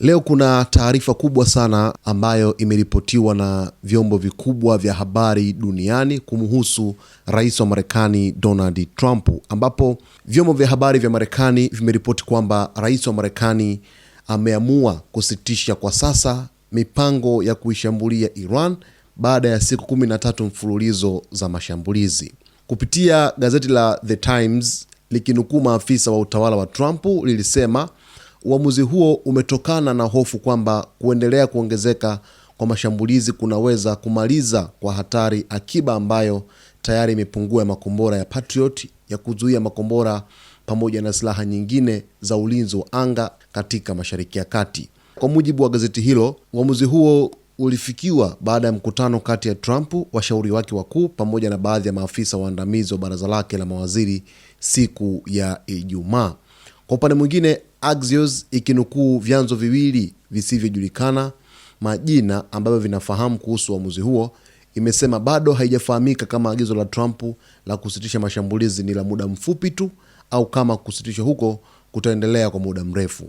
Leo kuna taarifa kubwa sana ambayo imeripotiwa na vyombo vikubwa vya habari duniani kumhusu rais wa Marekani Donald Trump, ambapo vyombo vya habari vya Marekani vimeripoti kwamba rais wa Marekani ameamua kusitisha kwa sasa mipango ya kuishambulia Iran baada ya siku 13 mfululizo za mashambulizi. Kupitia gazeti la The Times likinukuu maafisa wa utawala wa Trump lilisema uamuzi huo umetokana na hofu kwamba kuendelea kuongezeka kwa mashambulizi kunaweza kumaliza kwa hatari akiba ambayo tayari imepungua ya makombora ya Patriot ya kuzuia makombora pamoja na silaha nyingine za ulinzi wa anga katika Mashariki ya Kati. Kwa mujibu wa gazeti hilo, uamuzi huo ulifikiwa baada ya mkutano kati ya Trump, washauri wake wakuu pamoja na baadhi ya maafisa waandamizi wa baraza lake la mawaziri siku ya Ijumaa. Kwa upande mwingine, Axios ikinukuu vyanzo viwili visivyojulikana majina ambavyo vinafahamu kuhusu uamuzi huo, imesema bado haijafahamika kama agizo la Trump la kusitisha mashambulizi ni la muda mfupi tu au kama kusitishwa huko kutaendelea kwa muda mrefu.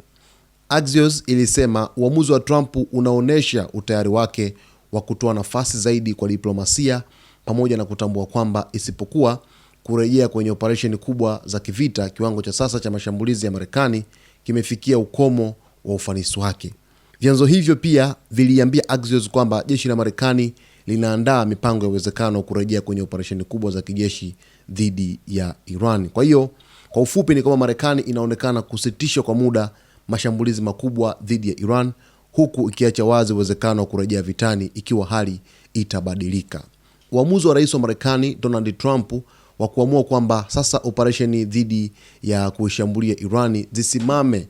Axios ilisema uamuzi wa Trump unaonesha utayari wake wa kutoa nafasi zaidi kwa diplomasia pamoja na kutambua kwamba isipokuwa kurejea kwenye operesheni kubwa za kivita, kiwango cha sasa cha mashambulizi ya Marekani kimefikia ukomo wa ufanisi wake. Vyanzo hivyo pia viliambia Axios kwamba jeshi la Marekani linaandaa mipango ya uwezekano wa kurejea kwenye operesheni kubwa za kijeshi dhidi ya Iran. Kwa hiyo, kwa ufupi ni kama Marekani inaonekana kusitisha kwa muda mashambulizi makubwa dhidi ya Iran, huku ikiacha wazi uwezekano wa kurejea vitani ikiwa hali itabadilika. Uamuzi wa rais wa Marekani Donald Trump wa kuamua kwamba sasa operesheni dhidi ya kuishambulia Irani zisimame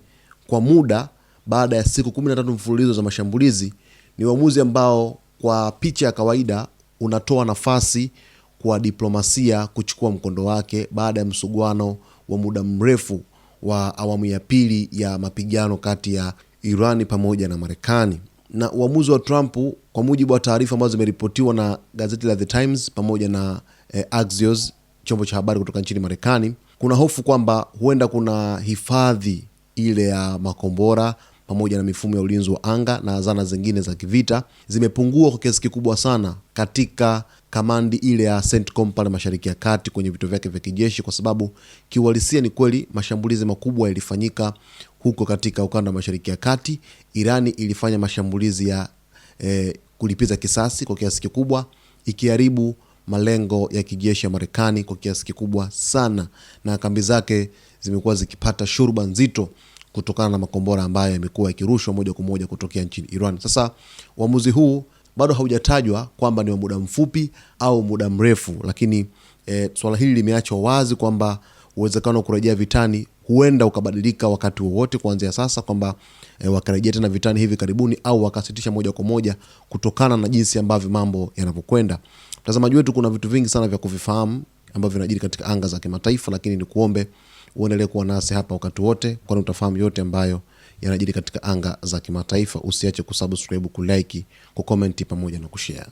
kwa muda baada ya siku 13 mfululizo za mashambulizi ni uamuzi ambao kwa picha ya kawaida unatoa nafasi kwa diplomasia kuchukua mkondo wake baada ya msuguano wa muda mrefu wa awamu ya pili ya mapigano kati ya Irani pamoja na Marekani. Na uamuzi wa Trump, kwa mujibu wa taarifa ambazo zimeripotiwa na gazeti la The Times pamoja na Axios, chombo cha habari kutoka nchini Marekani, kuna hofu kwamba huenda kuna hifadhi ile ya makombora pamoja na mifumo ya ulinzi wa anga na zana zingine za kivita zimepungua kwa kiasi kikubwa sana katika kamandi ile ya CENTCOM pale Mashariki ya Kati kwenye vituo vyake vya kijeshi, kwa sababu kiuhalisia ni kweli mashambulizi makubwa yalifanyika huko katika ukanda wa Mashariki ya Kati. Irani ilifanya mashambulizi ya kulipiza kisasi kwa kiasi kikubwa, ikiharibu malengo ya kijeshi ya Marekani kwa kiasi kikubwa sana, na kambi zake zimekuwa zikipata shurba nzito kutokana na makombora ambayo yamekuwa yakirushwa moja kwa moja kutokea nchini Iran. Sasa uamuzi huu bado haujatajwa kwamba ni wa muda mfupi au muda mrefu, lakini swala hili limeachwa wazi kwamba uwezekano wa kurejea vitani huenda ukabadilika wakati wowote kuanzia sasa, kwamba wakarejea tena vitani hivi karibuni au wakasitisha moja kwa moja kutokana na jinsi ambavyo mambo yanavyokwenda. Mtazamaji wetu, kuna vitu vingi sana vya kuvifahamu ambavyo vinajiri katika anga za kimataifa, lakini ni kuombe uendelee kuwa nasi hapa wakati wote, kwani utafahamu yote ambayo yanajiri katika anga za kimataifa. Usiache kusubscribe, kulike, kucomment pamoja na kushare.